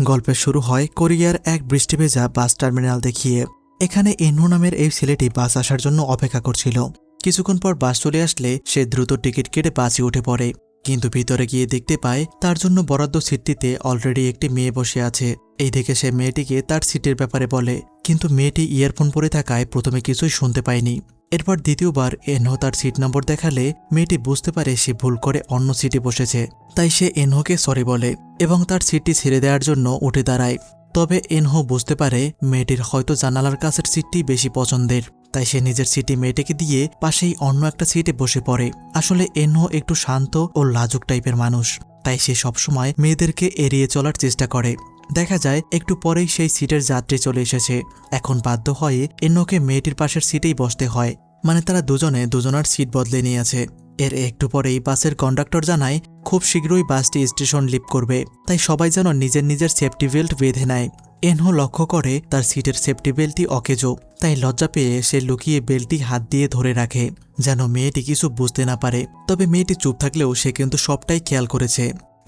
গল্পের শুরু হয় কোরিয়ার এক বৃষ্টি ভেজা বাস টার্মিনাল দেখিয়ে। এখানে এনহো নামের এই ছেলেটি বাস আসার জন্য অপেক্ষা করছিল। কিছুক্ষণ পর বাস চলে আসলে সে দ্রুত টিকিট কেটে বাসে উঠে পড়ে, কিন্তু ভিতরে গিয়ে দেখতে পায় তার জন্য বরাদ্দ সিটটিতে অলরেডি একটি মেয়ে বসে আছে। এই দেখে সে মেয়েটিকে তার সিটের ব্যাপারে বলে, কিন্তু মেয়েটি ইয়ারফোন পরে থাকায় প্রথমে কিছুই শুনতে পায়নি। এরপর দ্বিতীয়বার এনহো তার সিট নম্বর দেখালে মেয়েটি বুঝতে পারে সে ভুল করে অন্য সিটে বসেছে। তাই সে এনহোকে সরি বলে এবং তার সিটটি ছেড়ে দেওয়ার জন্য উঠে দাঁড়ায়। তবে এনহো বুঝতে পারে মেয়েটির হয়তো জানালার কাছের সিটটি বেশি পছন্দের, তাই সে নিজের সিটে মেয়েটিকে দিয়ে পাশেই অন্য একটা সিটে বসে পড়ে। আসলে এনহো একটু শান্ত ও লাজুক টাইপের মানুষ, তাই সে সবসময় মেয়েদেরকে এড়িয়ে চলার চেষ্টা করে। দেখা যায় একটু পরেই সেই সিটের যাত্রী চলে এসেছে। এখন বাধ্য হয়ে এনহোকে মেয়েটির পাশের সিটেই বসতে হয়, মানে তারা দুজনে দুজনার সিট বদলে নিয়েছে। এর একটু পরেই বাসের কন্ডাক্টর জানায় খুব শীঘ্রই বাসটি স্টেশন লিভ করবে, তাই সবাই যেন নিজের নিজের সেফটি বেল্ট বেঁধে নেয়। এনহো লক্ষ্য করে তার সিটের সেফটি বেল্টটি অকেজো, তাই লজ্জা পেয়ে সে লুকিয়ে বেল্টটি হাত দিয়ে ধরে রাখে যেন মেয়েটি কিছু বুঝতে না পারে। তবে মেয়েটি চুপ থাকলেও সে কিন্তু সবটাই খেয়াল করেছে।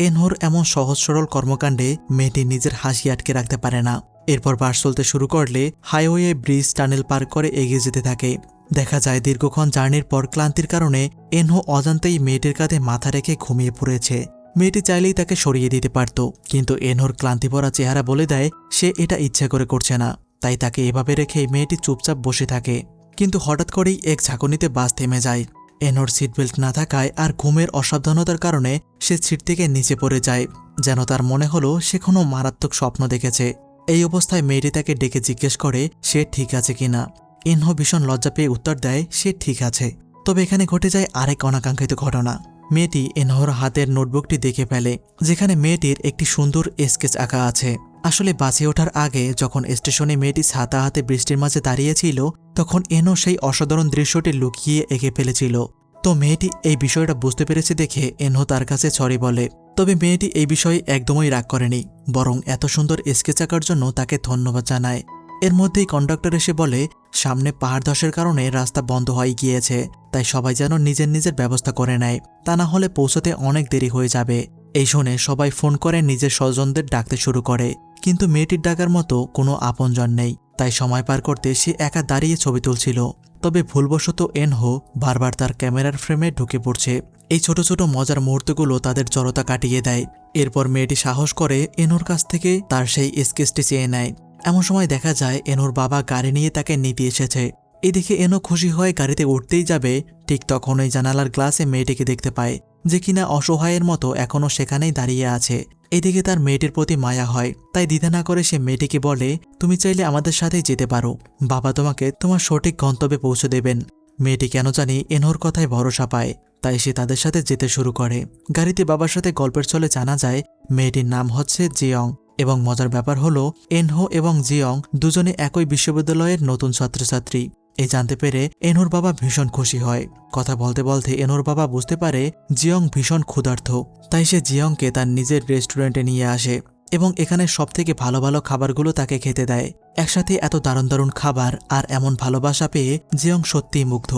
এনহোর এমন সহজ সরল কর্মকাণ্ডে মেয়েটি নিজের হাসি আটকে রাখতে পারে না। এরপর বাস চলতে শুরু করলে হাইওয়ে ব্রিজ টানেল পার করে এগিয়ে যেতে থাকে। দেখা যায় দীর্ঘক্ষণ জার্নির পর ক্লান্তির কারণে এনহো অজান্তেই মেয়েটির কাঁধে মাথা রেখে ঘুমিয়ে পড়েছে। মেয়েটি চাইলেই তাকে সরিয়ে দিতে পারত, কিন্তু এনহোর ক্লান্তিভরা চেহারা বলে দেয় সে এটা ইচ্ছা করে করছে না। তাই তাকে এভাবে রেখে মেয়েটি চুপচাপ বসে থাকে। কিন্তু হঠাৎ করেই এক ঝাঁকুনিতে বাস থেমে যায়। এনহোর সিট বেল্ট না থাকায় আর ঘুমের অসাবধানতার কারণে সে সিট থেকে নিচে পড়ে যায়, যেন তার মনে হলো সে কোনো মারাত্মক স্বপ্ন দেখেছে। এই অবস্থায় মেয়েটি তাকে ডেকে জিজ্ঞেস করে সে ঠিক আছে কিনা। এনহো ভীষণ লজ্জা পেয়ে উত্তর দেয় সে ঠিক আছে। তবে এখানে ঘটে যায় আরেক অনাকাঙ্ক্ষিত ঘটনা। মেয়েটি এনহোর হাতের নোটবুকটি দেখে ফেলে, যেখানে মেয়েটির একটি সুন্দর স্কেচ আঁকা আছে। আসলে বাসে ওঠার আগে যখন স্টেশনে মেয়েটি ছাতা হাতে বৃষ্টির মাঝে দাঁড়িয়েছিল, তখন এনহো সেই অসাধারণ দৃশ্যটি লুকিয়ে এঁকে ফেলেছিল। তো মেয়েটি এই বিষয়টা বুঝতে পেরেছে দেখে এনহো তার কাছে সরি বলে। তবে মেয়েটি এই বিষয়ে একদমই রাগ করেনি, বরং এত সুন্দর স্কেচ আঁকার জন্য তাকে ধন্যবাদ জানায়। এর মধ্যেই কন্ডাক্টর এসে বলে সামনে পাহাড় ধসের কারণে রাস্তা বন্ধ হয়ে গিয়েছে, তাই সবাই যেন নিজের নিজের ব্যবস্থা করে নেয়, তা না হলে পৌঁছতে অনেক দেরি হয়ে যাবে। এই শুনে সবাই ফোন করে নিজের স্বজনদের ডাকতে শুরু করে, কিন্তু মেয়েটির ডাকার মতো কোনো আপনজন নেই। তাই সময় পার করতে সে একা দাঁড়িয়ে ছবি তুলছিল। তবে ভুলবশত এনহো বারবার তার ক্যামেরার ফ্রেমে ঢুকে পড়ছে। এই ছোট ছোট মজার মুহূর্তগুলো তাদের জড়তা কাটিয়ে দেয়। এরপর মেয়েটি সাহস করে এনহোর কাছ থেকে তার সেই স্কেচটি চেয়ে নেয়। এমন সময় দেখা যায় এনহোর বাবা গাড়ি নিয়ে তাকে নিতে এসেছে। এদিকে এনহো খুশি হয়ে গাড়িতে উঠতেই যাবে, ঠিক তখনই জানালার গ্লাসে মেয়েটিকে দেখতে পায়, যে কিনা অসহায়ের মতো এখনও সেখানেই দাঁড়িয়ে আছে। এদিকে তার মেয়েটির প্রতি মায়া হয়, তাই দ্বিধা না করে সে মেয়েটিকে বলে তুমি চাইলে আমাদের সাথেই যেতে পারো, বাবা তোমাকে তোমার সঠিক গন্তব্যে পৌঁছে দেবেন। মেয়েটি কেন জানি এনহোর কথায় ভরসা পায়, তাই সে তাদের সাথে যেতে শুরু করে। গাড়িতে বাবার সাথে গল্পের ছলে জানা যায় মেয়েটির নাম হচ্ছে জিয়ং, এবং মজার ব্যাপার হলো এনহো এবং জিয়ং দুজনে একই বিশ্ববিদ্যালয়ের নতুন ছাত্রছাত্রী। এই জানতে পেরে এনহোর বাবা ভীষণ খুশি হয়। কথা বলতে বলতে এনহোর বাবা বুঝতে পারে জিয়ং ভীষণ ক্ষুধার্ত, তাই সে জিয়ংকে তার নিজের রেস্টুরেন্টে নিয়ে আসে এবং এখানে সবথেকে ভালো ভালো খাবারগুলো তাকে খেতে দেয়। একসাথে এত দারুণ দারুণ খাবার আর এমন ভালোবাসা পেয়ে জিয়ং সত্যিই মুগ্ধ।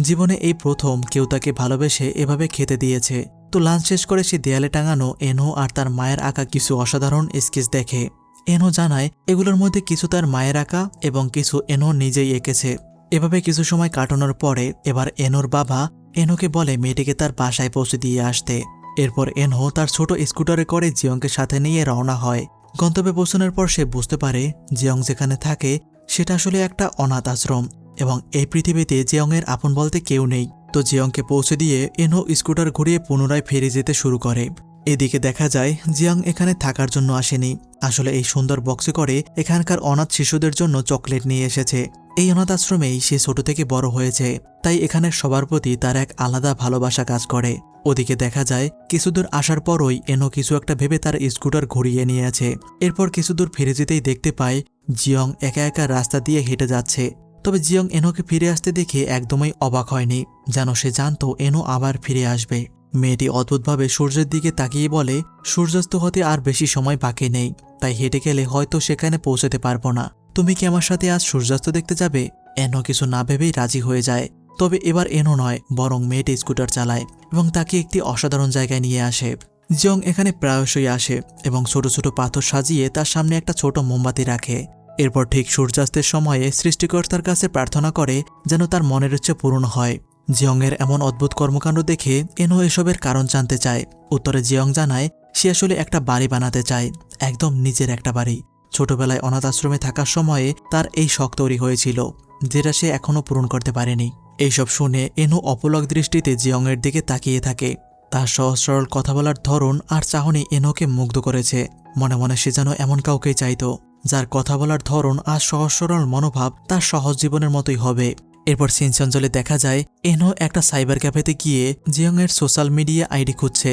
জীবনে এই প্রথম কেউ তাকে ভালোবেসে এভাবে খেতে দিয়েছে। তো লাঞ্চ শেষ করে সে দেয়ালে টাঙানো এনহো আর তার মায়ের আঁকা কিছু অসাধারণ স্কেচ দেখে। এনহো জানায় এগুলোর মধ্যে কিছু তার মায়ের আঁকা এবং কিছু এনহো নিজেই এঁকেছে। এভাবে কিছু সময় কাটানোর পরে এবার এনহোর বাবা এনহোকে বলে মেয়েটিকে তার বাসায় পৌঁছে দিয়ে আসতে। এরপর এনহো তার ছোট স্কুটারে করে জিয়ংকে সাথে নিয়ে রওনা হয়। গন্তব্যে পৌঁছানোর পর সে বুঝতে পারে জিয়ং যেখানে থাকে সেটা আসলে একটা অনাথ আশ্রম, এবং এই পৃথিবীতে জিয়ংয়ের আপন বলতে কেউ নেই। তো জিয়ংকে পৌঁছে দিয়ে এনহো স্কুটার ঘুরিয়ে পুনরায় ফিরে যেতে শুরু করে। এদিকে দেখা যায় জিয়ং এখানে থাকার জন্য আসেনি, আসলে এই সুন্দর বক্সে করে এখানকার অনাথ শিশুদের জন্য চকলেট নিয়ে এসেছে। এই অনাথ আশ্রমেই সে ছোট থেকে বড় হয়েছে, তাই এখানের সবার প্রতি তার এক আলাদা ভালোবাসা কাজ করে। ওদিকে দেখা যায় কিছুদূর আসার পরই এনহো কিছু একটা ভেবে তার স্কুটার ঘুরিয়ে নিয়েছে। এরপর কিছুদূর ফিরে যেতেই দেখতে পায় জিয়ং একা একা রাস্তা দিয়ে হেঁটে যাচ্ছে। তবে জিয়ং এনহোকে ফিরে আসতে দেখে একদমই অবাক হয়নি, যেন সে জানতো এনহো আবার ফিরে আসবে। মেয়েটি অদ্ভুতভাবে সূর্যের দিকে তাকিয়ে বলে সূর্যাস্ত হতে আর বেশি সময় বাকি নেই, তাই হেঁটে গেলে হয়তো সেখানে পৌঁছতে পারবো না, তুমি কি আমার সাথে আজ সূর্যাস্ত দেখতে যাবে? এনহো কিছু না ভেবেই রাজি হয়ে যায়। তবে এবার এনহো নয়, বরং মেয়েটি স্কুটার চালায় এবং তাকে একটি অসাধারণ জায়গায় নিয়ে আসে, জিয়ং এখানে প্রায়শই আসে এবং ছোট ছোট পাথর সাজিয়ে তার সামনে একটা ছোট মোমবাতি রাখে। এরপর ঠিক সূর্যাস্তের সময়ে সৃষ্টিকর্তার কাছে প্রার্থনা করে যেন তার মনের ইচ্ছে পূরণ হয়। জিয়ংয়ের এমন অদ্ভুত কর্মকাণ্ড দেখে এনহো এসবের কারণ জানতে চায়। উত্তরে জিয়ং জানায় সে আসলে একটা বাড়ি বানাতে চায়, একদম নিজের একটা বাড়ি। ছোটবেলায় অনাথ আশ্রমে থাকার সময়ে তার এই শখ তৈরি হয়েছিল, যেটা সে এখনও পূরণ করতে পারেনি। এইসব শুনে এনহো অপলক দৃষ্টিতে জিয়ংয়ের দিকে তাকিয়ে থাকে। তার সহজ সরল কথা বলার ধরন আর চাহনি এনহোকে মুগ্ধ করেছে। মনে মনে সে যেন এমন কাউকেই চাইত, যার কথা বলার ধরন আর সহজ সরল মনোভাব তার সহজ জীবনের মতোই হবে। এরপর সিনচঞ্চলে দেখা যায় এনহো একটা সাইবার ক্যাফেতে গিয়ে জিয়ংয়ের সোশ্যাল মিডিয়া আইডি খুঁজছে।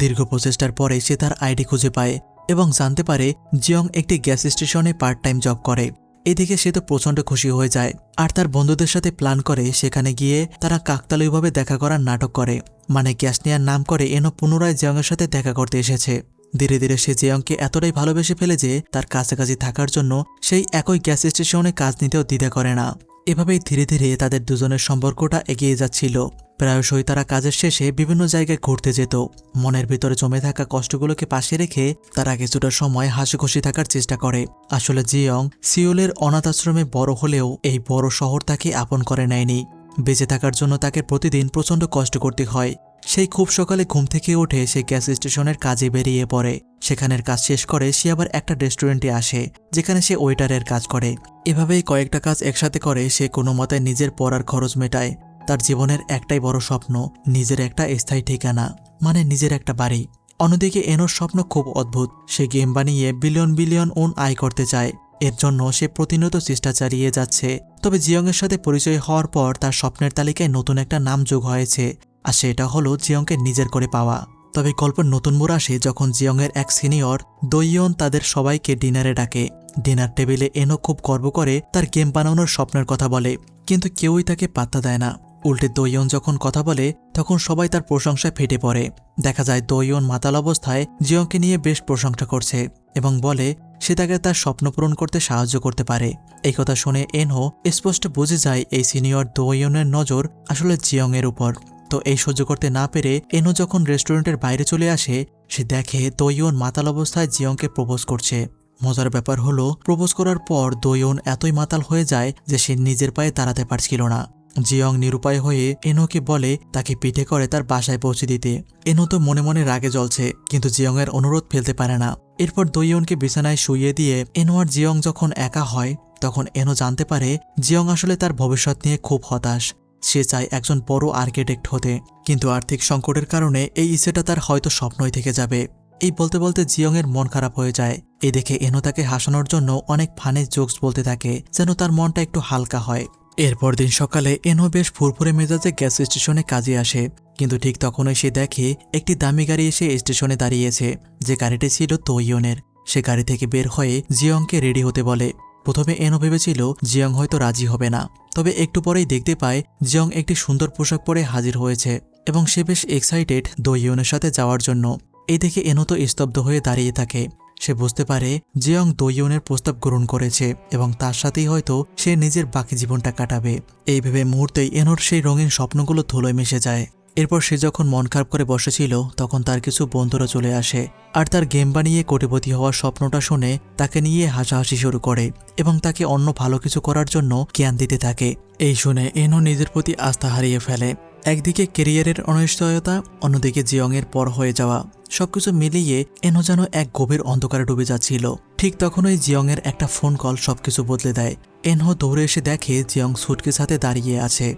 দীর্ঘ প্রচেষ্টার পরে সে তার আইডি খুঁজে পায় এবং জানতে পারে জিয়ং একটি গ্যাস স্টেশনে পার্ট টাইম জব করে। এদিকে সে তো প্রচণ্ড খুশি হয়ে যায় আর তার বন্ধুদের সাথে প্ল্যান করে সেখানে গিয়ে তারা কাকতালীয়ভাবে দেখা করার নাটক করে, মানে গ্যাস নেওয়ার নাম করে এনহো পুনরায় জিয়ংয়ের সাথে দেখা করতে এসেছে। ধীরে ধীরে সে জিয়ংকে এতটাই ভালোবেসে ফেলে যে তার কাছাকাছি থাকার জন্য সেই একই গ্যাস স্টেশনে কাজ নিতেও দ্বিধা করে না। এভাবেই ধীরে ধীরে তাদের দুজনের সম্পর্কটা এগিয়ে যাচ্ছিল। প্রায়শই তারা কাজের শেষে বিভিন্ন জায়গায় ঘুরতে যেত। মনের ভিতরে জমে থাকা কষ্টগুলোকে পাশে রেখে তারা কিছুটা সময় হাসিখুশি থাকার চেষ্টা করে। আসলে জিয়ং সিওলের অনাথ আশ্রমে বড় হলেও এই বড় শহর তাকে আপন করে নেয়নি। বেঁচে থাকার জন্য তাকে প্রতিদিন প্রচণ্ড কষ্ট করতে হয়। সেই খুব সকালে ঘুম থেকে উঠে সে গ্যাস স্টেশনের কাজে বেরিয়ে পড়ে। সেখানের কাজ শেষ করে সে আবার একটা রেস্টুরেন্টে আসে, যেখানে সে ওয়েটারের কাজ করে। এভাবেই কয়েকটা কাজ একসাথে করে সে কোনো মতে নিজের পড়ার খরচ মেটায়। তার জীবনের একটাই বড় স্বপ্ন, নিজের একটা স্থায়ী ঠিকানা, মানে নিজের একটা বাড়ি। অন্যদিকে এনোর স্বপ্ন খুব অদ্ভুত। সে গেম বানিয়ে বিলিয়ন বিলিয়ন ওন আয় করতে চায়। এর জন্য সে প্রতিনিয়ত চেষ্টা চালিয়ে যাচ্ছে। তবে জিয়ংয়ের সাথে পরিচয় হওয়ার পর তার স্বপ্নের তালিকায় নতুন একটা নাম যোগ হয়েছে, আর সেটা হলো জিয়ংকে নিজের করে পাওয়া। তবে গল্পের নতুন মোড় আসে যখন জিয়ংয়ের এক সিনিয়র দইয়ন তাদের সবাইকে ডিনারে ডাকে। ডিনার টেবিলে এনো খুব গর্ব করে তার গেম বানানোর স্বপ্নের কথা বলে, কিন্তু কেউই তাকে পাত্তা দেয় না। উল্টে দইয়ন যখন কথা বলে তখন সবাই তার প্রশংসায় ফেটে পড়ে। দেখা যায় দইয়ন মাতাল অবস্থায় জিয়ংকে নিয়ে বেশ প্রশংসা করছে এবং বলে সে তাকে তার স্বপ্ন পূরণ করতে সাহায্য করতে পারে। এই কথা শুনে এনহো স্পষ্ট বুঝে যায় এই সিনিয়র দইয়নের নজর আসলে জিয়ংয়ের উপর। তো এই সহ্য করতে না পেরে এনহো যখন রেস্টুরেন্টের বাইরে চলে আসে, সে দেখে দইয়ন মাতাল অবস্থায় জিয়ংকে প্রপোজ করছে। মজার ব্যাপার হলো প্রপোজ করার পর দইয়ন এতই মাতাল হয়ে যায় যে সে নিজের পায়ে দাঁড়াতে পারছিল না। জিয়ং নিরুপায় হয়ে এনোকে বলে তাকে পিঠে করে তার বাসায় পৌঁছে দিতে। এনো তো মনে মনে রাগে জ্বলছে, কিন্তু জিয়ংয়ের অনুরোধ ফেলতে পারে না। এরপর দইয়নকে বিছানায় শুইয়ে দিয়ে এনো আর জিয়ং যখন একা হয় তখন এনো জানতে পারে জিয়ং আসলে তার ভবিষ্যৎ নিয়ে খুব হতাশ। সে চায় একজন বড় আর্কিটেক্ট হতে, কিন্তু আর্থিক সংকটের কারণে এই ইচ্ছেটা তার হয়তো স্বপ্নই থেকে যাবে। এই বলতে বলতে জিয়ংয়ের মন খারাপ হয়ে যায়। এই দেখে এনো তাকে হাসানোর জন্য অনেক ফানি জোকস বলতে থাকে যেন তার মনটা একটু হালকা হয়। এরপর দিন সকালে এনো বেশ ফুরফুরে মেজাজে গ্যাস স্টেশনে কাজে আসে, কিন্তু ঠিক তখনই সে দেখে একটি দামি গাড়ি এসে স্টেশনে দাঁড়িয়েছে। যে গাড়িটি ছিল দইয়নের। সে গাড়ি থেকে বের হয়ে জিয়ংকে রেডি হতে বলে। প্রথমে এনো ভেবেছিল জিয়ং হয়তো রাজি হবে না, তবে একটু পরেই দেখতে পায় জিয়ং একটি সুন্দর পোশাক পরে হাজির হয়েছে এবং সে বেশ এক্সাইটেড দইয়নের সাথে যাওয়ার জন্য। এই দেখে এনো তো স্তব্ধ হয়ে দাঁড়িয়ে থাকে। সে বুঝতে পারে জিয়ং দইয়নের প্রস্তাব গ্রহণ করেছে এবং তার সাথেই হয়তো সে নিজের বাকি জীবনটা কাটাবে। এই ভেবে মুহূর্তেই এনোর সেই রঙিন স্বপ্নগুলো ধুলোয় মিশে যায়। এরপর সে যখন মন খারাপ করে বসেছিল তখন তার কিছু বন্ধুরা চলে আসে আর তার গেম বানিয়ে কোটিপতি হওয়ার স্বপ্নটা শুনে তাকে নিয়ে হাসাহাসি শুরু করে এবং তাকে অন্য ভালো কিছু করার জন্য জ্ঞান দিতে থাকে। এই শুনে এনো নিজের প্রতি আস্থা হারিয়ে ফেলে। একদিকে কেরিয়ারের অনিশ্চয়তা, অন্যদিকে জিয়ংয়ের পর হয়ে যাওয়া, সবকিছু মিলিয়ে এনো যেন এক গভীর অন্ধকারে ডুবে যাচ্ছিল। ঠিক তখনই জিয়ংয়ের একটা ফোন কল সবকিছু বদলে দেয়। এনহো দৌড়ে এসে দেখে জিয়ং সুটকেস হাতে দাঁড়িয়ে আছে।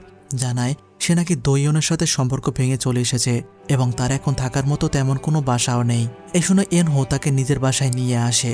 জানায় সে নাকি দইয়নের সাথে সম্পর্ক ভেঙে চলে এসেছে এবং তার এখন থাকার মতো তেমন কোনো বাসাও নেই। এই শুনে এনহো তাকে নিজের বাসায় নিয়ে আসে।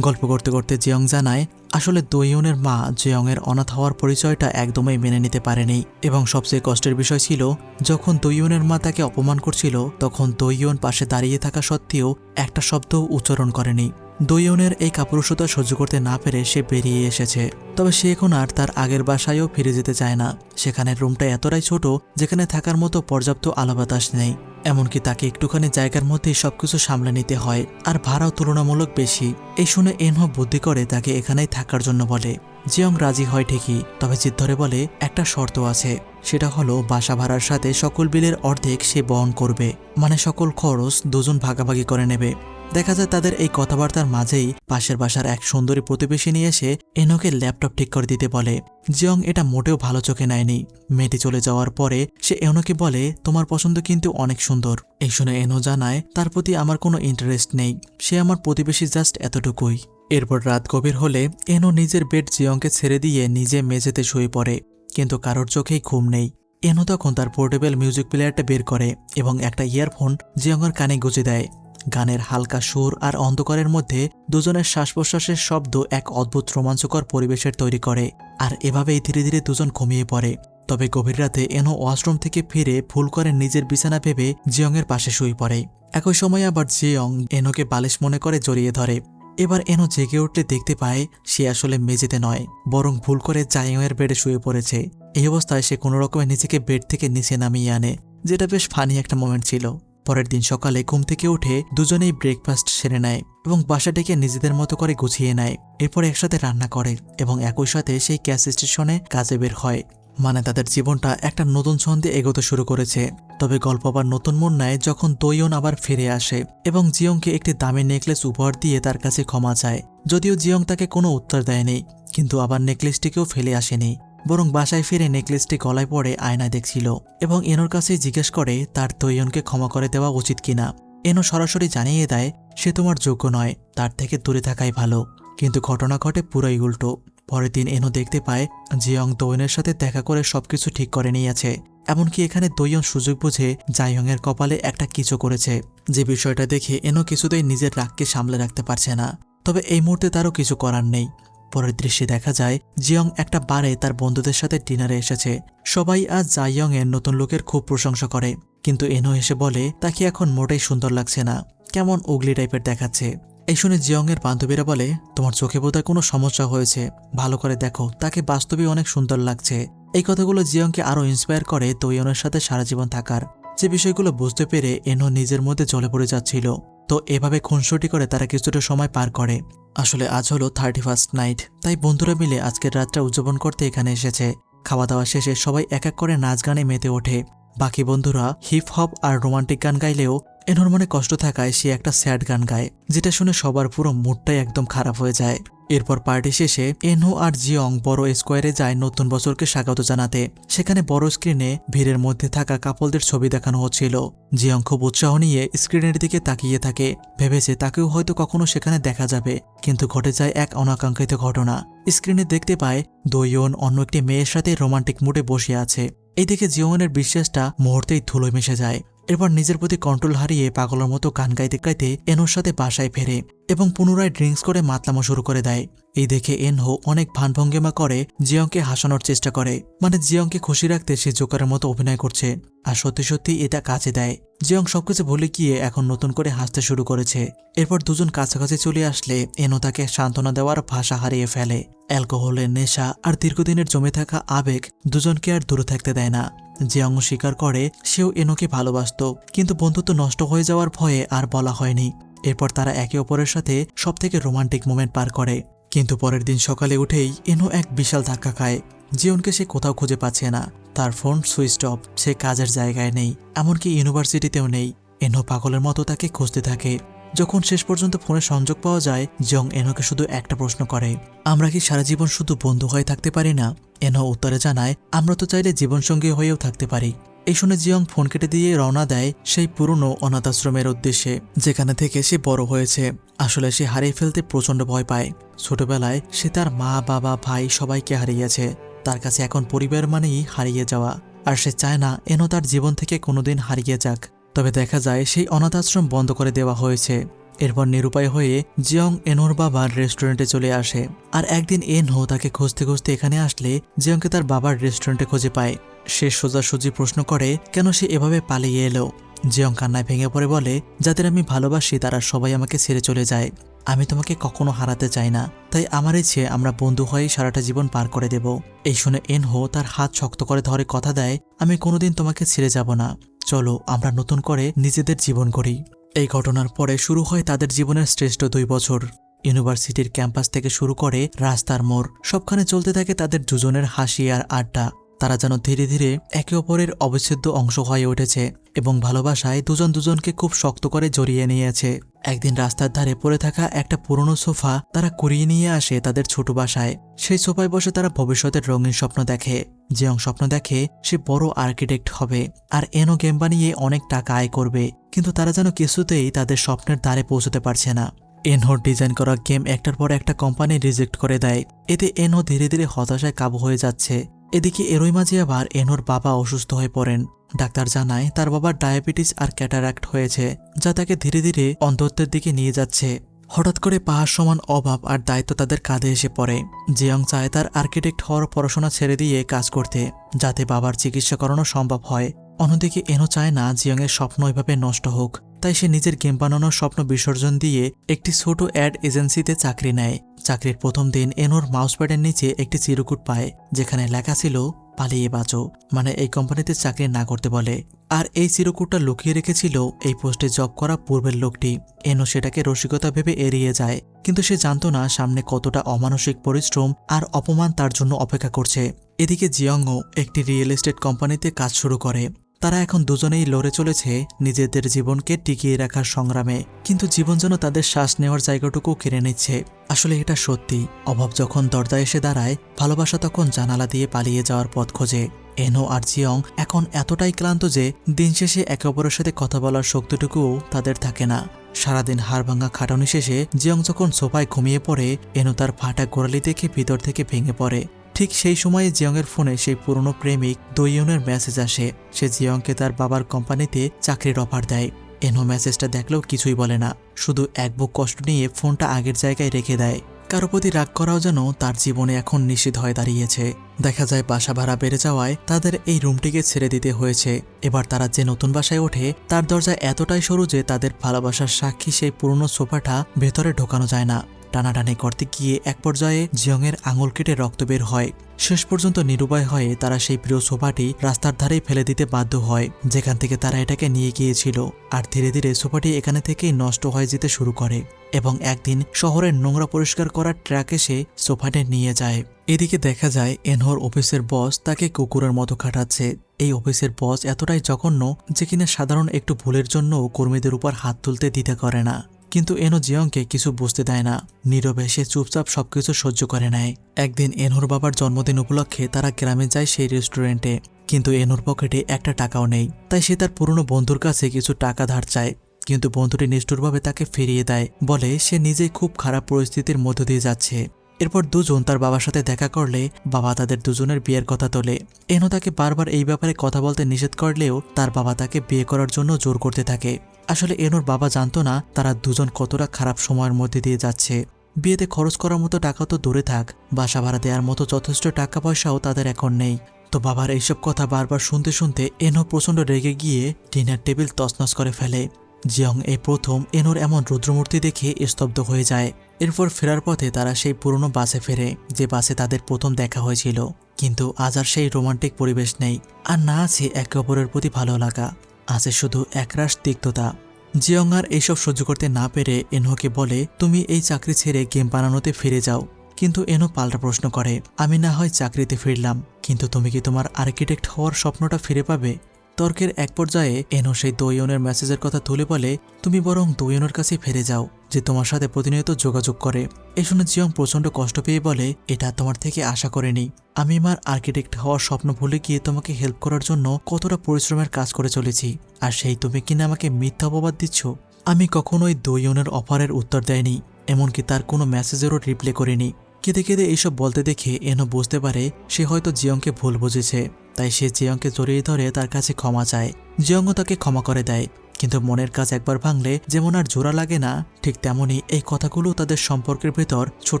গল্প করতে করতে জিয়ং জানায় আসলে দইয়নের মা জিয়ংয়ের অনাথ হওয়ার পরিচয়টা একদমই মেনে নিতে পারেনি এবং সবচেয়ে কষ্টের বিষয় ছিল যখন দইয়নের মা তাকে অপমান করছিল তখন দইয়ন পাশে দাঁড়িয়ে থাকা সত্ত্বেও একটা শব্দও উচ্চারণ করেনি। দইয়নের এই কাপুরুষতা সহ্য করতে না পেরে সে বেরিয়ে এসেছে। তবে সে এখন আর তার আগের বাসায়ও ফিরে যেতে চায় না। সেখানের রুমটা এতটাই ছোট যেখানে থাকার মতো পর্যাপ্ত আলো বাতাস নেই, এমনকি তাকে একটুখানি জায়গার মধ্যেই সবকিছু সামলে নিতে হয়, আর ভাড়াও তুলনামূলক বেশি। এই শুনে এনহো বুদ্ধি করে তাকে এখানেই থাকার জন্য বলে। জিয়ং রাজি হয় ঠিকই, তবে জিদ ধরে বলে একটা শর্ত আছে, সেটা হলো বাসা ভাড়ার সাথে সকল বিলের অর্ধেক সে বহন করবে, মানে সকল খরচ দুজন ভাগাভাগি করে নেবে। দেখা যায় তাদের এই কথাবার্তার মাঝেই পাশের বাসার এক সুন্দরী প্রতিবেশী নিয়ে এসে এনোকে ল্যাপটপ ঠিক করে দিতে বলে। জিয়ং এটা মোটেও ভালো চোখে নেয়নি। মেয়েটি চলে যাওয়ার পরে সে এনোকে বলে, তোমার পছন্দ কিন্তু অনেক সুন্দর। এই শুনে এনো জানায় তার প্রতি আমার কোনো ইন্টারেস্ট নেই, সে আমার প্রতিবেশী জাস্ট এতটুকুই। এরপর রাত গভীর হলে এনো নিজের বেড জিয়ংকে ছেড়ে দিয়ে নিজে মেঝেতে শুয়ে পড়ে, কিন্তু কারোর চোখেই ঘুম নেই। এনো তখন তার পোর্টেবল মিউজিক প্লেয়ারটা বের করে এবং একটা ইয়ারফোন জিয়ংয়ের কানে গুঁজে দেয়। গানের হালকা সুর আর অন্ধকারের মধ্যে দুজনের শ্বাস প্রশ্বাসের শব্দ এক অদ্ভুত রোমাঞ্চকর পরিবেশের তৈরি করে, আর এভাবেই ধীরে ধীরে দুজন ঘুমিয়ে পড়ে। তবে গভীর রাতে এনো ওয়াশরুম থেকে ফিরে ভুল করে নিজের বিছানা ভেবে জিয়ংয়ের পাশে শুয়ে পড়ে। একই সময় আবার জিয়ং এনোকে বালিশ মনে করে জড়িয়ে ধরে। এবার এনো জেগে উঠলে দেখতে পায় সে আসলে মেঝেতে নয়, বরং ভুল করে জিয়ংয়ের বেডে শুয়ে পড়েছে। এই অবস্থায় সে কোনো রকমে নিজেকে বেড থেকে নিচে নামিয়ে আনে, যেটা বেশ ফানি একটা মোমেন্ট ছিল। পরের দিন সকালে ঘুম থেকে উঠে দুজনেই ব্রেকফাস্ট সেরে নেয় এবং বাসা ডেকে নিজেদের মতো করে গুছিয়ে নেয়। এরপর একসাথে রান্না করে এবং একই সাথে সেই গ্যাস স্টেশনে কাজে বের হয়। মানে তাদের জীবনটা একটা নতুন ছন্দে এগোতে শুরু করেছে। তবে গল্প আবার নতুন মন নেয় যখন দোয়ন আবার ফিরে আসে এবং জিয়ংকে একটি দামি নেকলেস উপহার দিয়ে তার কাছে ক্ষমা চায়। যদিও জিয়ং তাকে কোনো উত্তর দেয়নি, কিন্তু আবার নেকলেসটিকেও ফেলে আসেনি, বরং বাসায় ফিরে নেকলেসটি গলায় পড়ে আয়নায় দেখছিল এবং এনোর কাছেই জিজ্ঞেস করে তার দোয়নকে ক্ষমা করে দেওয়া উচিত কিনা। এনো সরাসরি জানিয়ে দেয় সে তোমার যোগ্য নয়, তার থেকে দূরে থাকাই ভালো। কিন্তু ঘটনা ঘটে পুরাই উল্টো। পরের দিন এনো দেখতে পায় জিয়ং দোয়নের সাথে দেখা করে সবকিছু ঠিক করে নিয়েছে। এমনকি এখানে দোয়ন সুযোগ বুঝে জায়ংয়ের কপালে একটা কিছু করেছে, যে বিষয়টা দেখে এনো কিছুতেই নিজের রাগকে সামলে রাখতে পারছে না। তবে এই মুহূর্তে তারও কিছু করার নেই। পরের দৃশ্যে দেখা যায় জিয়ং একটা বারে তার বন্ধুদের সাথে ডিনারে এসেছে। সবাই আজ জায়ং এর নতুন লুকের খুব প্রশংসা করে, কিন্তু এনো এসে বলে তাকে এখন মোটেই সুন্দর লাগছে না, কেমন উগলি টাইপের দেখাচ্ছে। এই শুনে জিয়ং এর বান্ধবীরা বলে, তোমার চোখে বোধহয় কোনো সমস্যা হয়েছে, ভালো করে দেখো, তাকে বাস্তবে অনেক সুন্দর লাগছে। এই কথাগুলো জিয়ংকে আরো ইন্সপায়ার করে দোয়নের সাথে সারা জীবন থাকার। যে বিষয়গুলো বুঝতে পেরে এনো নিজের মধ্যে জ্বলে পড়ে যাচ্ছিল। তো এভাবে খুনসুটি করে তারা কিছুটা সময় পার করে। আসলে আজ হলো 31st নাইট, তাই বন্ধুরা মিলে আজকের রাতটা উদযাপন করতে এখানে এসেছে। খাওয়া দাওয়া শেষে সবাই এক এক করে নাচ গানে মেতে ওঠে। বাকি বন্ধুরা হিপ হপ আর রোমান্টিক গান গাইলেও এনোর মনে কষ্ট থাকায় সে একটা স্যাড গান গায়, যেটা শুনে সবার পুরো মুডটাই একদম খারাপ হয়ে যায়। এরপর পার্টি শেষে এনো আর জিয়ং বড় স্কোয়ারে যায় নতুন বছরকে স্বাগত জানাতে। সেখানে বড় স্ক্রিনে ভিড়ের মধ্যে থাকা কাপলদের ছবি দেখানো হচ্ছিল। জিয়ং খুব উৎসাহ নিয়ে স্ক্রিনের দিকে তাকিয়ে থাকে, ভেবেছে তাকেও হয়তো কখনো সেখানে দেখা যাবে। কিন্তু ঘটে যায় এক অনাকাঙ্ক্ষিত ঘটনা। স্ক্রিনে দেখতে পায় দোয়ন অন্য একটি মেয়ের সাথে রোমান্টিক মুডে বসে আছে। এইদিকে জিয়ংয়ের বিশ্বাসটা মুহূর্তেই ধুলোয় মিশে যায়। এরপর নিজের প্রতি কন্ট্রোল হারিয়ে পাগলের মতো গান গাইতে গাইতে এনোর সাথে বাসায় ফেরে এবং পুনরায় ড্রিঙ্কস করে মাতলামো শুরু করে দেয়। এই দেখে এনহো অনেক ভানভঙ্গিমা করে জিয়ংকে হাসানোর চেষ্টা করে, মানে জিয়ংকে খুশি রাখতে সে জোকারের মতো অভিনয় করছে। আর সত্যি সত্যি এটা কাজে দেয়। জিয়ং সবকিছু ভুলে গিয়ে এখন নতুন করে হাসতে শুরু করেছে। এরপর দুজন কাছাকাছি চলে আসলে এনো তাকে সান্ত্বনা দেওয়ার ভাষা হারিয়ে ফেলে। অ্যালকোহলের নেশা আর দীর্ঘদিনের জমে থাকা আবেগ দুজনকে আর দূরে থাকতে দেয় না। জিয়ং স্বীকার করে সেও এনোকে ভালোবাসত, কিন্তু বন্ধুত্ব নষ্ট হয়ে যাওয়ার ভয়ে আর বলা হয়নি। এরপর তারা একে অপরের সাথে সবথেকে রোমান্টিক মোমেন্ট পার করে। কিন্তু পরের দিন সকালে উঠেই এনো এক বিশাল ধাক্কা খায়। জিয়নকে সে কোথাও খুঁজে পাচ্ছে না। তার ফোন সুইচ অফ, সে কাজের জায়গায় নেই, এমনকি ইউনিভার্সিটিতেও নেই। এনো পাগলের মতো তাকে খুঁজতে থাকে। যখন শেষ পর্যন্ত ফোনে সংযোগ পাওয়া যায়, জিয়ং এনোকে শুধু একটা প্রশ্ন করে, আমরা কি সারা জীবন শুধু বন্ধু হয়ে থাকতে পারি না? এনো উত্তরে জানায়, আমরা তো চাইলে জীবনসঙ্গী হয়েও থাকতে পারি। এই শুনে জিয়ং ফোন কেটে দিয়ে রওনা দেয় সেই পুরনো অনাথ আশ্রমের উদ্দেশ্যে, যেখানে থেকে সে বড় হয়েছে। আসলে সে হারিয়ে ফেলতে প্রচন্ড ভয় পায়। ছোটবেলায় সে তার মা, বাবা, ভাই সবাইকে হারিয়েছে। তার কাছে এখন পরিবার মানেই হারিয়ে যাওয়া, আর সে চায় না এনো তার জীবন থেকে কোনোদিন হারিয়ে যাক। তবে দেখা যায় সেই অনাথ আশ্রম বন্ধ করে দেওয়া হয়েছে। এরপর নিরুপায় হয়ে জিয়ং এনোর বাবার রেস্টুরেন্টে চলে আসে। আর একদিন এনহো তাকে খুঁজতে খুঁজতে এখানে আসলে জিয়ংকে তার বাবার রেস্টুরেন্টে খুঁজে পায়। সে সোজাসুজি প্রশ্ন করে কেন সে এভাবে পালিয়ে এলো। জিয়ং কান্নায় ভেঙে পড়ে বলে, যাদের আমি ভালোবাসি তারা সবাই আমাকে ছেড়ে চলে যায়। আমি তোমাকে কখনো হারাতে চাই না, তাই আমার ইচ্ছে আমরা বন্ধু হয়ে সারাটা জীবন পার করে দেব। এই শুনে এনহো তার হাত শক্ত করে ধরে কথা দেয়, আমি কোনোদিন তোমাকে ছেড়ে যাব না, চলো আমরা নতুন করে নিজেদের জীবন গড়ি। এই ঘটনার পরে শুরু হয় তাদের জীবনের শ্রেষ্ঠ 2 বছর। ইউনিভার্সিটির ক্যাম্পাস থেকে শুরু করে রাস্তার মোড়, সবখানে চলতে থাকে তাদের দুজনের হাসি আর আড্ডা। তারা যেন ধীরে ধীরে একে অপরের অবিচ্ছেদ্য অংশ হয়ে উঠেছে এবং ভালোবাসায় দুজন দুজনকে খুব শক্ত করে জড়িয়ে নিয়েছে। একদিন রাস্তার ধারে পড়ে থাকা একটা পুরনো সোফা তারা কুড়িয়ে নিয়ে আসে তাদের ছোট বাসায়। সেই সোফায় বসে তারা ভবিষ্যতের রঙিন স্বপ্ন দেখে। জিয়ং স্বপ্ন দেখে সে বড় আর্কিটেক্ট হবে আর এনো গেম বানিয়ে অনেক টাকা আয় করবে, কিন্তু তারা যেন কিছুতেই তাদের স্বপ্নের দ্বারে পৌঁছতে পারছে না। এনহোর ডিজাইন করা গেম একটার পর একটা কোম্পানি রিজেক্ট করে দেয়। এতে এনহো ধীরে ধীরে হতাশায় কাবু হয়ে যাচ্ছে। এদিকে এরই মাঝে আবার এনহোর বাবা অসুস্থ হয়ে পড়েন। ডাক্তার জানায় তার বাবার ডায়াবেটিস আর ক্যাটারাক্ট হয়েছে, যা তাকে ধীরে ধীরে অন্ধত্বের দিকে নিয়ে যাচ্ছে। হঠাৎ করে পাহাড় সমান অভাব আর দায়িত্ব তাদের কাঁধে এসে পড়ে। জিয়ং চায় তার আর্কিটেক্ট হওয়ার পড়াশোনা ছেড়ে দিয়ে কাজ করতে, যাতে বাবার চিকিৎসা করানো সম্ভব হয়। অন্যদিকে এনহো চায় না জিয়ংয়ের স্বপ্ন এভাবে নষ্ট হোক, তাই সে নিজের গেম বানানোর স্বপ্ন বিসর্জন দিয়ে একটি ছোট অ্যাড এজেন্সিতে চাকরি নেয়। চাকরির প্রথম দিন এনোর মাউসপ্যাডের নিচে একটি চিরকুট পায়, যেখানে লেখা ছিল পালিয়ে বাঁচো, মানে এই কোম্পানিতে চাকরি না করতে বলে। আর এই চিরকুটটা লুকিয়ে রেখেছিল এই পোস্টে জব করা পূর্বের লোকটি। এনো সেটাকে রসিকতা ভেবে এড়িয়ে যায়, কিন্তু সে জানতো না সামনে কতটা অমানসিক পরিশ্রম আর অপমান তার জন্য অপেক্ষা করছে। এদিকে জিয়ংও একটি রিয়েল এস্টেট কোম্পানিতে কাজ শুরু করে। তারা এখন দুজনেই লড়ে চলেছে নিজেদের জীবনকে টিকিয়ে রাখার সংগ্রামে, কিন্তু জীবন যেন তাদের শ্বাস নেওয়ার জায়গাটুকু কেড়ে নিচ্ছে। আসলে এটা সত্যি, অভাব যখন দরজায় এসে দাঁড়ায়, ভালোবাসা তখন জানালা দিয়ে পালিয়ে যাওয়ার পথ খোঁজে। এনো আর জিয়ং এখন এতটাই ক্লান্ত যে দিন শেষে একে অপরের সাথে কথা বলার শক্তিটুকুও তাদের থাকে না। সারাদিন হাড়ভাঙা খাটনি শেষে জিয়ং যখন সোফায় ঘুমিয়ে পড়ে, এনো তার ফাটা গোড়ালি দেখে ভিতর থেকে ভেঙে পড়ে। ঠিক সেই সময়ে জিয়ংয়ের ফোনে সেই পুরনো প্রেমিক দোইয়নের মেসেজ আসে। সে জিয়ংকে তার বাবার কোম্পানিতে চাকরির অফার দেয়। এনো মেসেজটা দেখলেও কিছুই বলে না, শুধু এক বুক কষ্ট নিয়ে ফোনটা আগের জায়গায় রেখে দেয়। কারো প্রতি রাগ করাও যেন তার জীবনে এখন নিষিদ্ধ হয়ে দাঁড়িয়েছে। দেখা যায় বাসা ভাড়া বেড়ে যাওয়ায় তাদের এই রুমটিকে ছেড়ে দিতে হয়েছে। এবার তারা যে নতুন বাসায় ওঠে, তার দরজা এতটাই সরু যে তাদের ভালোবাসার সাক্ষী সেই পুরনো সোফাটা ভেতরে ঢোকানো যায় না। টানাটানি করতে গিয়ে এক পর্যায়ে জিয়ংয়ের আঙুল কেটে রক্ত বের হয়। শেষ পর্যন্ত নিরুপায় হয়ে তারা সেই প্রিয় সোফাটি রাস্তার ধারেই ফেলে দিতে বাধ্য হয়, যেখান থেকে তারা এটাকে নিয়ে গিয়েছিল। আর ধীরে ধীরে সোফাটি এখানে থেকেই নষ্ট হয়ে যেতে শুরু করে এবং একদিন শহরের নোংরা পরিষ্কার করার ট্রাক এসে সোফাটি নিয়ে যায়। এদিকে দেখা যায় এনহোর অফিসের বস তাকে কুকুরের মতো খাটাচ্ছে। এই অফিসের বস এতটাই জঘন্য যে কিনা সাধারণ একটু ভুলের জন্য কর্মীদের উপর হাত তুলতে দ্বিধা করে না। কিন্তু এনো জিয়ংকে কিছু বুঝতে দেয় না, নীরবে সে চুপচাপ সবকিছু সহ্য করে নেয়। একদিন এনোর বাবার জন্মদিন উপলক্ষে তারা গ্রামে যায় সেই রেস্টুরেন্টে, কিন্তু এনোর পকেটে একটা টাকাও নেই। তাই সে তার পুরনো বন্ধুর কাছে কিছু টাকা ধার চায়, কিন্তু বন্ধুটি নিষ্ঠুরভাবে তাকে ফিরিয়ে দেয়, বলে সে নিজেই খুব খারাপ পরিস্থিতির মধ্য দিয়ে যাচ্ছে। এরপর দুজন তার বাবার সাথে দেখা করলে বাবা তাদের দুজনের বিয়ের কথা তোলে। এনো তাকে বারবার এই ব্যাপারে কথা বলতে নিষেধ করলেও তার বাবা তাকে বিয়ে করার জন্য জোর করতে থাকে। আসলে এনোর বাবা জানতো না তারা দুজন কতটা খারাপ সময়ের মধ্যে দিয়ে যাচ্ছে। বিয়েতে খরচ করার মতো টাকা তো দূরে থাক, বাসা ভাড়া দেওয়ার মতো যথেষ্ট টাকা পয়সাও তাদের এখন নেই। তো বাবার এইসব কথা বারবার শুনতে শুনতে এনো প্রচণ্ড রেগে গিয়ে ডিনার টেবিল তছনছ করে ফেলে। জিয়ং এই প্রথম এনোর এমন রুদ্রমূর্তি দেখে স্তব্ধ হয়ে যায়। এরপর ফেরার পথে তারা সেই পুরনো বাসে ফেরে, যে বাসে তাদের প্রথম দেখা হয়েছিল। কিন্তু আজ আর সেই রোমান্টিক পরিবেশ নেই, আর না আছে একে অপরের প্রতি ভালো লাগা, আছে শুধু একরাশ তিক্ততা। জিয়ং আর এইসব সহ্য করতে না পেরে এনোকে বলে, তুমি এই চাকরি ছেড়ে গেম বানানোতে ফিরে যাও। কিন্তু এনো পাল্টা প্রশ্ন করে, আমি না হয় চাকরিতে ফিরলাম, কিন্তু তুমি কি তোমার আর্কিটেক্ট হওয়ার স্বপ্নটা ফিরে পাবে? তর্কের এক পর্যায়ে এনো সেই দোইয়নের মেসেজের কথা তুলে বলে, তুমি বরং দোইয়নের কাছে ফিরে যাও, যে তোমার সাথে প্রতিনিয়ত যোগাযোগ করে। এই শুনে জিয়ং প্রচণ্ড কষ্ট পেয়ে বলে, এটা তোমার থেকে আশা করিনি। আমি আমার আর্কিটেক্ট হওয়ার স্বপ্ন ভুলে গিয়ে তোমাকে হেল্প করার জন্য কতটা পরিশ্রমের কাজ করে চলেছি, আর সেই তুমি কিনা আমাকে মিথ্যা অপবাদ দিচ্ছ। আমি কখনোই দোইয়নের অফারের উত্তর দেয়নি, এমনকি তার কোনো মেসেজেরও রিপ্লাই করিনি। কেঁদে কেঁদে এইসব বলতে দেখে এনো বুঝতে পারে সে হয়তো জিয়ংকে ভুল বুঝেছে। তাই সে জিয়ংকে জড়িয়ে ধরে তার কাছে ক্ষমা চায়। জিয়ংও তাকে ক্ষমা করে দেয়, কিন্তু মনের কাজ একবার ভাঙলে যেমন আর জোড়া লাগে না, ঠিক তেমনই এই কথাগুলো তাদের সম্পর্কের ভেতর ছোট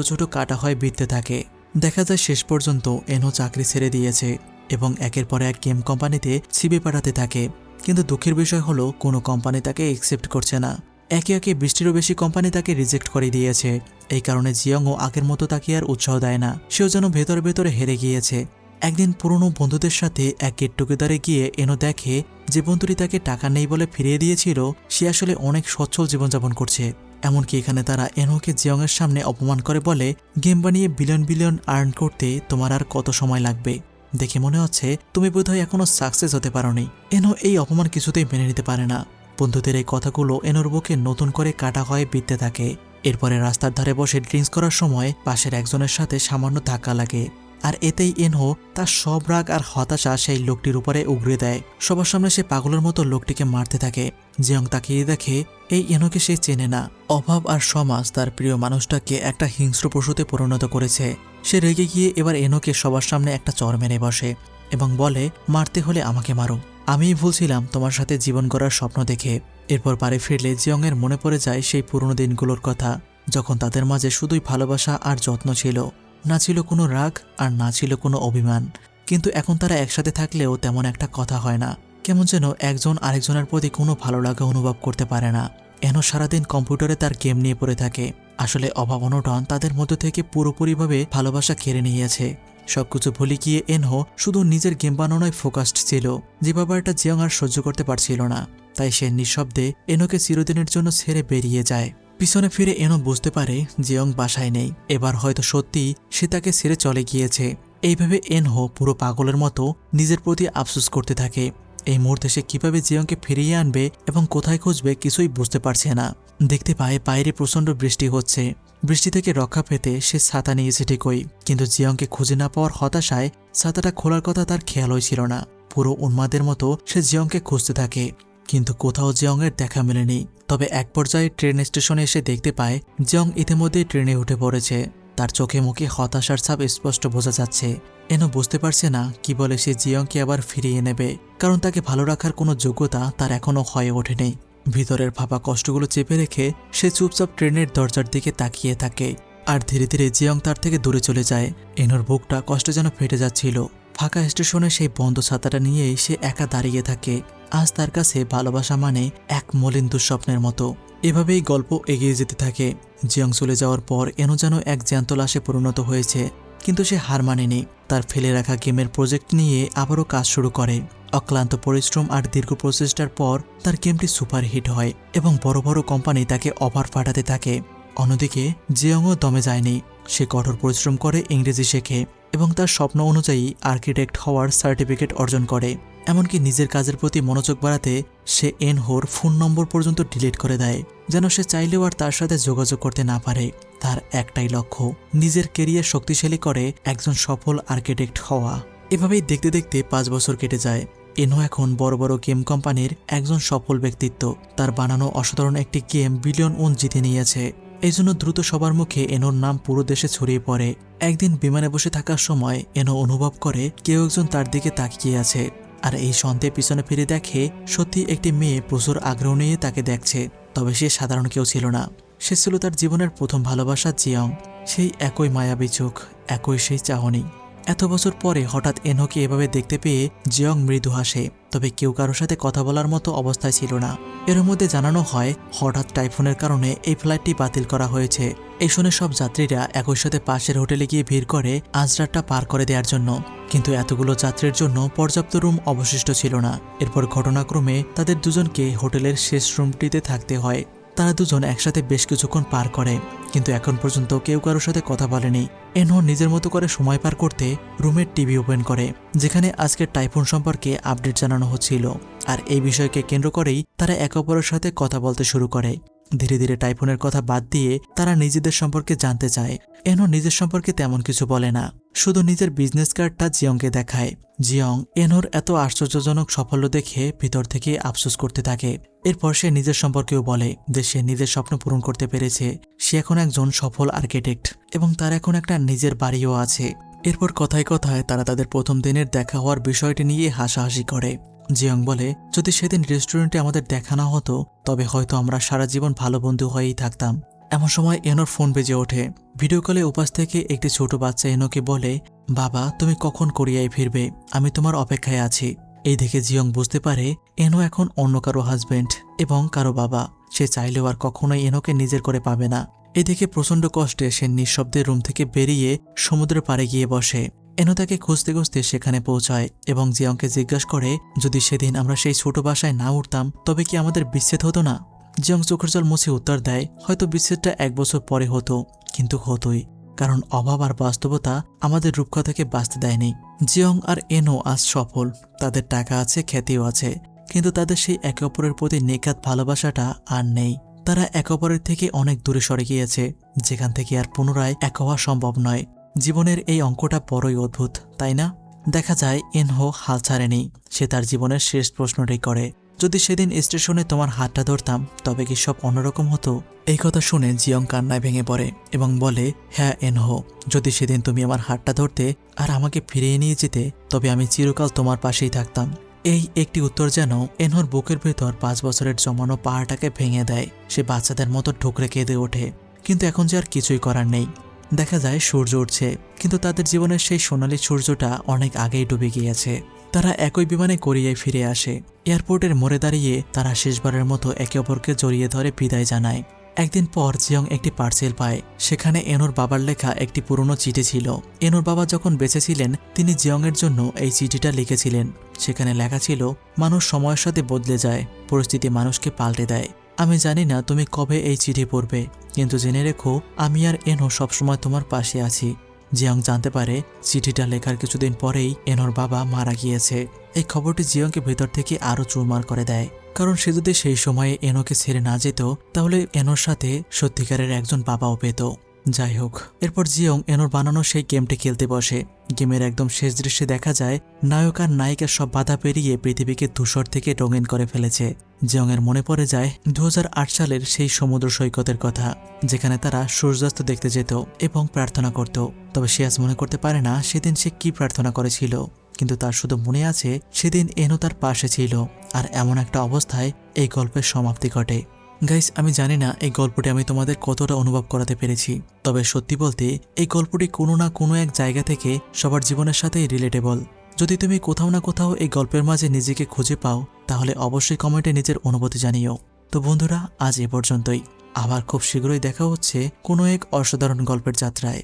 ছোট কাটা হয়ে বিঁধতে থাকে। দেখা যায় শেষ পর্যন্ত এনো চাকরি ছেড়ে দিয়েছে এবং একের পর এক গেম কোম্পানিতে সিভি পাঠাতে থাকে। কিন্তু দুঃখের বিষয় হলো কোনো কোম্পানি তাকে অ্যাকসেপ্ট করছে না। একে একে 20টিরও বেশি কোম্পানি তাকে রিজেক্ট করে দিয়েছে। এই কারণে জিয়ংও আগের মতো তাকে আর উৎসাহ দেয় না, সেও যেন ভেতরে ভেতরে হেরে গিয়েছে। একদিন পুরনো বন্ধুদের সাথে এক গেট টুগেদারে গিয়ে এনো দেখে যে বন্ধুটি তাকে টাকা নেই বলে ফিরিয়ে দিয়েছিল, সে আসলে অনেক সচ্ছল জীবনযাপন করছে। এমনকি এখানে তারা এনহোকে জিয়ংয়ের সামনে অপমান করে বলে, গেম বানিয়ে বিলিয়ন বিলিয়ন আর্ন করতে তোমার আর কত সময় লাগবে, দেখে মনে হচ্ছে তুমি বোধহয় এখনো সাকসেস হতে পারোনি। এনহো এই অপমান কিছুতেই মেনে নিতে পারে না। বন্ধুদের এই কথাগুলো এনহোর বুকে নতুন করে কাটা হয়ে বিঁধতে থাকে। এরপরে রাস্তার ধারে বসে ড্রিঙ্কস করার সময় পাশের একজনের সাথে সামান্য ধাক্কা লাগে, আর এতেই এনহো তার সব রাগ আর হতাশা সেই লোকটির উপরে উগড়ে দেয়। সবার সামনে সে পাগলের মতো লোকটিকে মারতে থাকে। জিয়ং তাকিয়ে দেখে এই এনহোকে সে চেনে না। অভাব আর সমাজ তার প্রিয় মানুষটাকে একটা হিংস্র পশুতে পরিণত করেছে। সে রেগে গিয়ে এবার এনহোকে সবার সামনে একটা চর মেরে বসে এবং বলে, মারতে হলে আমাকে মারো, আমিই ভুলছিলাম তোমার সাথে জীবন গড়ার স্বপ্ন দেখে। এরপর বাড়ি ফিরলে জিয়ংয়ের মনে পড়ে যায় সেই পুরনো দিনগুলোর কথা, যখন তাদের মাঝে শুধুই ভালোবাসা আর যত্ন ছিল, না ছিল কোনো রাগ আর না ছিল কোনো অভিমান। কিন্তু এখন তারা একসাথে থাকলেও তেমন একটা কথা হয় না, কেমন যেন একজন আরেকজনের প্রতি কোনো ভালো লাগা অনুভব করতে পারে না। এনহো সারাদিন কম্পিউটারে তার গেম নিয়ে পড়ে থাকে। আসলে অভাব অনটন তাদের মধ্য থেকে পুরোপুরিভাবে ভালোবাসা কেড়ে নিয়েছে। সবকিছু ভুলে গিয়ে এনহো শুধু নিজের গেম বানানোয় ফোকাসড ছিল, যে ব্যাপারটা জিয়ং আর সহ্য করতে পারছিল না। তাই সে নিঃশব্দে এনহোকে চিরদিনের জন্য ছেড়ে বেরিয়ে যায়। পিছনে ফিরে এনহো বুঝতে পারে জিয়ং বাসায় নেই। এবার হয়তো সত্যি সে তাকে ছেড়ে চলে গিয়েছে। এইভাবে এনহো পুরো পাগলের মতো নিজের প্রতি আফসোস করতে থাকে। এই মুহূর্তে সে কিভাবে জিয়ংকে ফিরিয়ে আনবে এবং কোথায় খুঁজবে কিছুই বুঝতে পারছে না। দেখতে পায় বাইরে প্রচণ্ড বৃষ্টি হচ্ছে। বৃষ্টি থেকে রক্ষা পেতে সে ছাতা নিয়েছে ঠিকই, কিন্তু জিয়ংকে খুঁজে না পাওয়ার হতাশায় ছাতাটা খোলার কথা তার খেয়ালই ছিল না। পুরো উন্মাদের মতো সে জিয়ংকে খুঁজতে থাকে, কিন্তু কোথাও জিয়ংয়ের দেখা মেলেনি। তবে এক পর্যায়ে ট্রেন স্টেশনে এসে দেখতে পায় জিয়ং ইতিমধ্যেই ট্রেনে উঠে পড়েছে। তার চোখে মুখে হতাশার ছাপ স্পষ্ট বোঝা যাচ্ছে। এনহো বুঝতে পারছে না কি বলে সে জিয়ংকে আবার ফিরিয়ে নেবে, কারণ তাকে ভালো রাখার কোনো যোগ্যতা তার এখনও হয়ে ওঠেনি। ভিতরের ভাবা কষ্টগুলো চেপে রেখে সে চুপচাপ ট্রেনের দরজার দিকে তাকিয়ে থাকে। আর ধীরে ধীরে জিয়ং তার থেকে দূরে চলে যায়। এনহোর বুকটা কষ্টে যেন ফেটে যাচ্ছিল। ফাঁকা স্টেশনে সেই বন্ধ ছাতাটা নিয়েই সে একা দাঁড়িয়ে থাকে। আজ তার কাছে ভালোবাসা মানে এক মলিন দুঃস্বপ্নের মতো। এভাবেই গল্প এগিয়ে যেতে থাকে। জিয়ং চলে যাওয়ার পর এনহো যেন এক জ্যান্ত লাশে পরিণত হয়েছে, কিন্তু সে হার মানেনি। তার ফেলে রাখা গেমের প্রজেক্ট নিয়ে আবারও কাজ শুরু করে। অক্লান্ত পরিশ্রম আর দীর্ঘ প্রচেষ্টার পর তার গেমটি সুপারহিট হয় এবং বড় বড় কোম্পানি তাকে অফার পাঠাতে থাকে। অন্যদিকে জিয়ংও দমে যায়নি। সে কঠোর পরিশ্রম করে, ইংরেজি শেখে এবং তার স্বপ্ন অনুযায়ী আর্কিটেক্ট হওয়ার সার্টিফিকেট অর্জন করে। এমনকি নিজের কাজের প্রতি মনোযোগ বাড়াতে সে এনহোর ফোন নম্বর পর্যন্ত ডিলিট করে দেয়, যেন সে চাইলেও আর তার সাথে যোগাযোগ করতে না পারে। তার একটাই লক্ষ্য, নিজের কেরিয়ার শক্তিশালী করে একজন সফল আর্কিটেক্ট হওয়া। এভাবেই দেখতে দেখতে 5 বছর কেটে যায়। এনহো এখন বড় বড় গেম কোম্পানির একজন সফল ব্যক্তিত্ব। তার বানানো অসাধারণ একটি গেম বিলিয়ন ওন জিতে নিয়েছে। এই জন্য দ্রুত সবার মুখে এনহোর নাম পুরো দেশে ছড়িয়ে পড়ে। একদিন বিমানে বসে থাকার সময় এনহো অনুভব করে কেউ একজন তার দিকে তাকিয়ে আছে। আর এই সন্দেহে পিছনে ফিরে দেখে সত্যি একটি মেয়ে প্রচুর আগ্রহ নিয়ে তাকে দেখছে। তবে সে সাধারণ কেউ ছিল না, সে ছিল তার জীবনের প্রথম ভালোবাসা জিয়ং। সেই একই মায়াবী চোখ, একই সেই চাহনি। এত বছর পরে হঠাৎ এনহোকে এভাবে দেখতে পেয়ে জিয়ং মৃদু হাসে, তবে কেউ কারোর সাথে কথা বলার মতো অবস্থায় ছিল না। এর মধ্যে জানানো হয় হঠাৎ টাইফুনের কারণে এই ফ্লাইটটি বাতিল করা হয়েছে। এই শুনে সব যাত্রীরা একই সাথে পাশের হোটেলে গিয়ে ভিড় করে আজ রাতটা পার করে দেওয়ার জন্য, কিন্তু এতগুলো যাত্রীর জন্য পর্যাপ্ত রুম অবশিষ্ট ছিল না। এরপর ঘটনাক্রমে তাদের দুজনকে হোটেলের শেষ রুমটিতে থাকতে হয়। তারা দুজন একসাথে বেশ কিছুক্ষণ পার করে, কিন্তু এখন পর্যন্ত কেউ কারোর সাথে কথা বলেনি। এনহো নিজের মতো করে সময় পার করতে রুমের টিভি ওপেন করে, যেখানে আজকের টাইফুন সম্পর্কে আপডেট জানানো হচ্ছিল। আর এই বিষয়কে কেন্দ্র করেই তারা একে অপরের সাথে কথা বলতে শুরু করে। ধীরে ধীরে টাইফুনের কথা বাদ দিয়ে তারা নিজেদের সম্পর্কে জানতে চায়। এনহো নিজের সম্পর্কে তেমন কিছু বলে না, শুধু নিজের বিজনেস কার্ডটা জিয়ংকে দেখায়। জিয়ং এনহোর এত আশ্চর্যজনক সাফল্য দেখে ভিতর থেকে আফসোস করতে থাকে। এরপর সে নিজের সম্পর্কেও বলে যে সে নিজের স্বপ্ন পূরণ করতে পেরেছে। সে এখন একজন সফল আর্কিটেক্ট এবং তার এখন একটা নিজের বাড়িও আছে। এরপর কথায় কথায় তারা তাদের প্রথম দিনের দেখা হওয়ার বিষয়টি নিয়ে হাসাহাসি করে। জিয়ং বলে, যদি সেদিন রেস্টুরেন্টে আমাদের দেখা না হতো তবে হয়তো আমরা সারা জীবন ভালো বন্ধু হয়েই থাকতাম। এমন সময় এনহোর ফোন বেজে ওঠে। ভিডিও কলে উপাস থেকে একটি ছোট বাচ্চা এনহোকে বলে, বাবা তুমি কখন কোরিয়ায় ফিরবে, আমি তোমার অপেক্ষায় আছি। এই দেখে জিয়ং বুঝতে পারে এনহো এখন অন্য কারো হাজবেন্ড এবং কারো বাবা। সে চাইলেও আর কখনোই এনহোকে নিজের করে পাবে না। এই দেখে প্রচণ্ড কষ্টে সে নিঃশব্দে রুম থেকে বেরিয়ে সমুদ্রের পাড়ে গিয়ে বসে। এনহো তাকে খুঁজতে খুঁজতে সেখানে পৌঁছায় এবং জিয়ংকে জিজ্ঞাসা করে, যদি সেদিন আমরা সেই ছোট বাসায় না উঠতাম তবে কি আমাদের বিচ্ছেদ হতো না? জিয়ং চোখের জল মুছে উত্তর দেয়, হয়তো বিচ্ছেদটা 1 বছর পরে হতো, কিন্তু হতোই, কারণ অভাব আর বাস্তবতা আমাদের রূপকথাকে বাঁচতে দেয়নি। জিয়ং আর এনো আজ সফল, তাদের টাকা আছে, খ্যাতিও আছে, কিন্তু তাদের সেই একে অপরের প্রতি নিখাত ভালোবাসাটা আর নেই। তারা একে অপরের থেকে অনেক দূরে সরে গিয়েছে, যেখান থেকে আর পুনরায় এক হওয়া সম্ভব নয়। জীবনের এই অঙ্কটা বড়ই অদ্ভুত, তাই না? দেখা যায় এনহো হাল ছাড়েনি, সে তার জীবনের শেষ প্রশ্নটাই করে, যদি সেদিন স্টেশনে তোমার হাতটা ধরতাম তবে কি সব অন্যরকম হতো? এই কথা শুনে জিয়ং কান্নায় ভেঙে পড়ে এবং বলে, হ্যাঁ এনহো, যদি সেদিন তুমি আমার হাতটা ধরতে আর আমাকে ফিরিয়ে নিয়ে যেতে, তবে আমি চিরকাল তোমার পাশেই থাকতাম। এই একটি উত্তর যেন এনহোর বুকের ভেতর 5 বছরের জমানো পাহাড়টাকে ভেঙে দেয়। সে বাচ্চাদের মতো ঠুকরে কেঁদে ওঠে, কিন্তু এখন যে আর কিছুই করার নেই। দেখা যায় সূর্য উঠছে, কিন্তু তাদের জীবনের সেই সোনালী সূর্যটা অনেক আগেই ডুবে গিয়েছে। তারা একই বিমানে কোরিয়ায় ফিরে আসে। এয়ারপোর্টের মোড়ে দাঁড়িয়ে তারা শেষবারের মতো একে অপরকে জড়িয়ে ধরে বিদায় জানায়। একদিন পর জিয়ং একটি পার্সেল পায়, সেখানে এনোর বাবার লেখা একটি পুরনো চিঠি ছিল। এনোর বাবা যখন বেঁচে ছিলেন তিনি জিয়ংয়ের জন্য এই চিঠিটা লিখেছিলেন। সেখানে লেখা ছিল, মানুষ সময়ের সাথে বদলে যায়, পরিস্থিতি মানুষকে পাল্টে দেয়। আমি জানি না তুমি কবে এই চিঠি পড়বে, কিন্তু জেনে রেখো আমি আর এনো সবসময় তোমার পাশে আছি। জিয়ং জানতে পারে চিঠিটা লেখার কিছুদিন পরেই এনোর বাবা মারা গিয়েছে। এই খবরটি জিয়ংকে ভেতর থেকে আরও চুরমার করে দেয়, কারণ সে যদি সেই সময়ে এনোকে ছেড়ে না যেত তাহলে এনোর সাথে সত্যিকারের একজন বাবাও পেত। যাই হোক, এরপর জিয়ং এনোর বানানো সেই গেমটি খেলতে বসে। গেমের একদম শেষ দৃশ্যে দেখা যায় নায়ক আর নায়িকা সব বাধা পেরিয়ে পৃথিবীকে ধূসর থেকে রঙিন করে ফেলেছে। জিয়ংয়ের মনে পড়ে যায় 2008 সালের সেই সমুদ্র সৈকতের কথা, যেখানে তারা সূর্যাস্ত দেখতে যেত এবং প্রার্থনা করত। তবে সে আজ মনে করতে পারে না সেদিন সে কি প্রার্থনা করেছিল, কিন্তু তার শুধু মনে আছে সেদিন এনো তার পাশে ছিল। আর এমন একটা অবস্থায় এই গল্পের সমাপ্তি ঘটে। গাইস, আমি জানি না এই গল্পটি আমি তোমাদের কতটা অনুভব করাতে পেরেছি, তবে সত্যি বলতে এই গল্পটি কোনো না কোনো এক জায়গা থেকে সবার জীবনের সাথেই রিলেটেবল। যদি তুমি কোথাও না কোথাও এই গল্পের মাঝে নিজেকে খুঁজে পাও তাহলে অবশ্যই কমেন্টে নিজের অনুভূতি জানিও। তো বন্ধুরা, আজ এ পর্যন্তই। আবার খুব শীঘ্রই দেখা হচ্ছে কোনো এক অসাধারণ গল্পের যাত্রায়।